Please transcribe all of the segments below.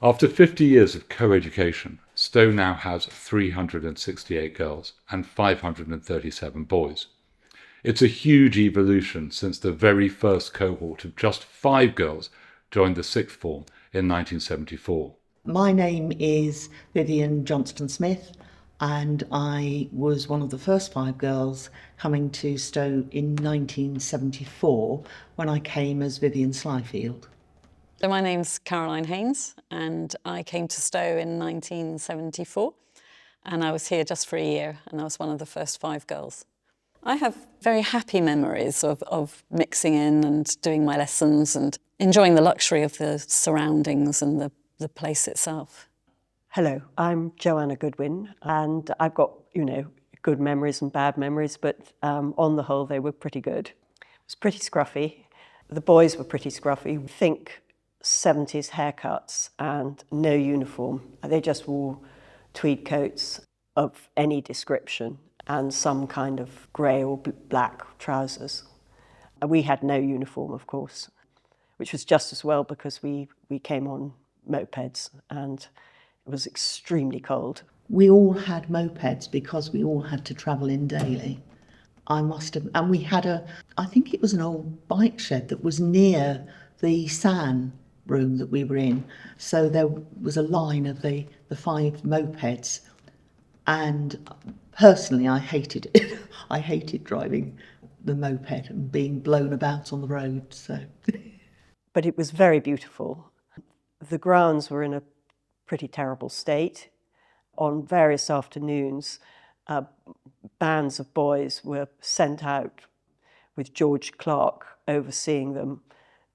After 50 years of co-education, Stowe now has 368 girls and 537 boys. It's a huge evolution since the very first cohort of just 5 girls joined the sixth form in 1974. My name is Vivian Johnston-Smith, and I was one of the first 5 girls coming to Stowe in 1974 when I came as Vivian Slyfield. So my name's Caroline Haynes, and I came to Stowe in 1974, and I was here just for a year, and I was one of the first 5 girls. I have very happy memories of mixing in and doing my lessons and enjoying the luxury of the surroundings and the place itself. Hello, I'm Joanna Goodwin, and I've got, good memories and bad memories, but on the whole, they were pretty good. It was pretty scruffy. The boys were pretty scruffy. Think 70s haircuts and no uniform. They just wore tweed coats of any description and some kind of grey or black trousers. We had no uniform, of course, which was just as well because we came on mopeds and it was extremely cold. We all had mopeds because we all had to travel in daily. And we had I think it was an old bike shed that was near the SAN room that we were in. So there was a line of the 5 mopeds, and personally I hated it. I hated driving the moped and being blown about on the road. So, but it was very beautiful. The grounds were in a pretty terrible state. On various afternoons, bands of boys were sent out with George Clark overseeing them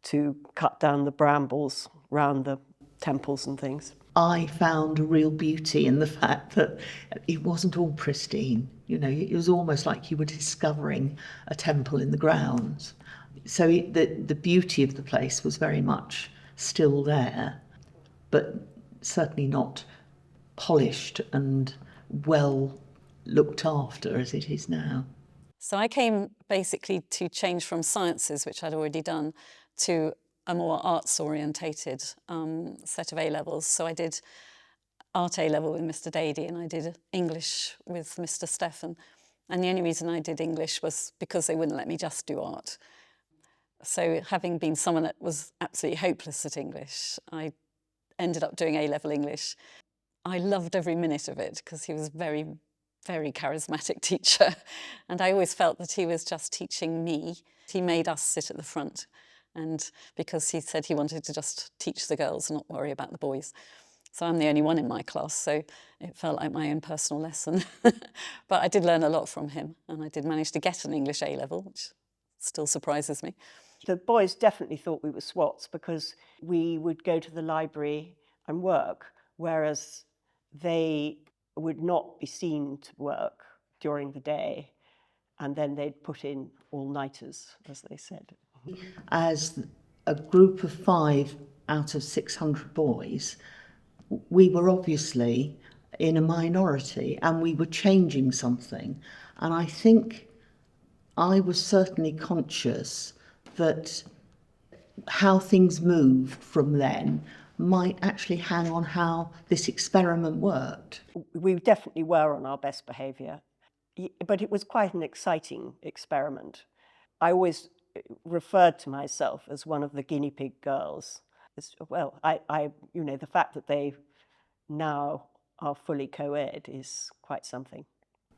to cut down the brambles round the temples and things. I found a real beauty in the fact that it wasn't all pristine. It was almost like you were discovering a temple in the grounds. So the beauty of the place was very much still there, but certainly not polished and well looked after as it is now. So I came basically to change from sciences, which I'd already done, to a more arts-orientated set of A-levels. So I did art A-level with Mr. Dady and I did English with Mr. Stephan. And the only reason I did English was because they wouldn't let me just do art. So having been someone that was absolutely hopeless at English, I ended up doing A-level English. I loved every minute of it because he was very, very charismatic teacher. And I always felt that he was just teaching me. He made us sit at the front. And because he said he wanted to just teach the girls and not worry about the boys. So I'm the only one in my class, so it felt like my own personal lesson. But I did learn a lot from him, and I did manage to get an English A-level, which still surprises me. The boys definitely thought we were swats because we would go to the library and work, whereas they would not be seen to work during the day, and then they'd put in all-nighters, as they said. As a group of 5 out of 600 boys, we were obviously in a minority and we were changing something. And I think I was certainly conscious that how things moved from then might actually hang on how this experiment worked. We definitely were on our best behaviour, but it was quite an exciting experiment. I always referred to myself as one of the guinea pig girls. Well, the fact that they now are fully co-ed is quite something.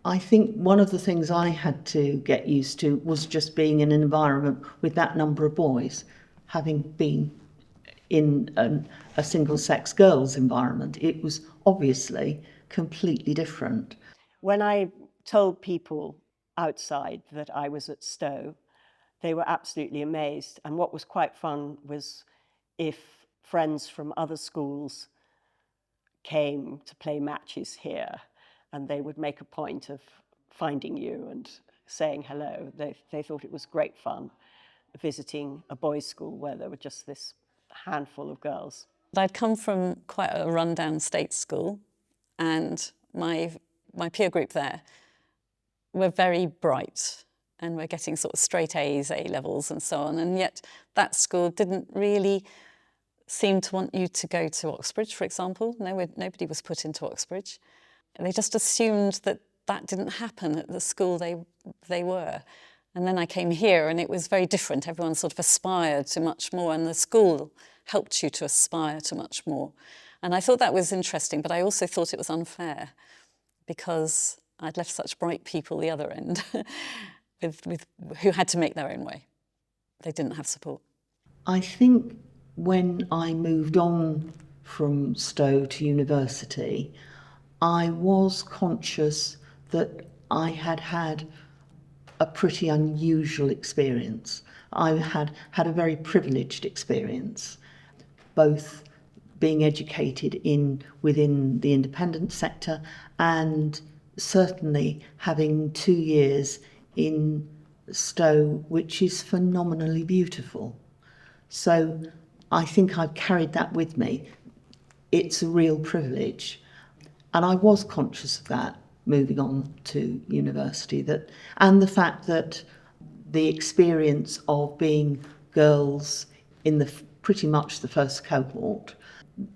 I think one of the things I had to get used to was just being in an environment with that number of boys, having been in a single-sex girls' environment. It was obviously completely different. When I told people outside that I was at Stowe, they were absolutely amazed. And what was quite fun was if friends from other schools came to play matches here, and they would make a point of finding you and saying hello. They thought it was great fun visiting a boys' school where there were just this handful of girls. I'd come from quite a rundown state school, and my peer group there were very bright and were getting sort of straight A's, A-levels and so on, and yet that school didn't really seemed to want you to go to Oxbridge, for example. Nobody was put into Oxbridge. They just assumed that that didn't happen at the school they were. And then I came here and it was very different. Everyone sort of aspired to much more, and the school helped you to aspire to much more. And I thought that was interesting, but I also thought it was unfair because I'd left such bright people the other end who had to make their own way. They didn't have support. I think when I moved on from Stowe to university, I was conscious that I had had a pretty unusual experience. I had had a very privileged experience, both being educated within the independent sector and certainly having 2 years in Stowe, which is phenomenally beautiful. So I think I've carried that with me. It's a real privilege. And I was conscious of that moving on to university, and the fact that the experience of being girls in pretty much the first cohort,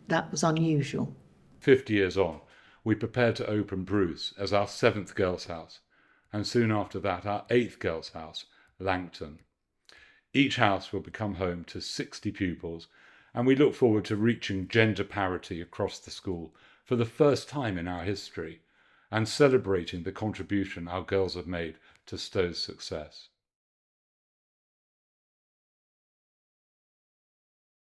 that was unusual. 50 years on, we prepared to open Bruce as our 7th girls' house, and soon after that our 8th girls' house, Langton. Each house will become home to 60 pupils, and we look forward to reaching gender parity across the school for the first time in our history, and celebrating the contribution our girls have made to Stowe's success.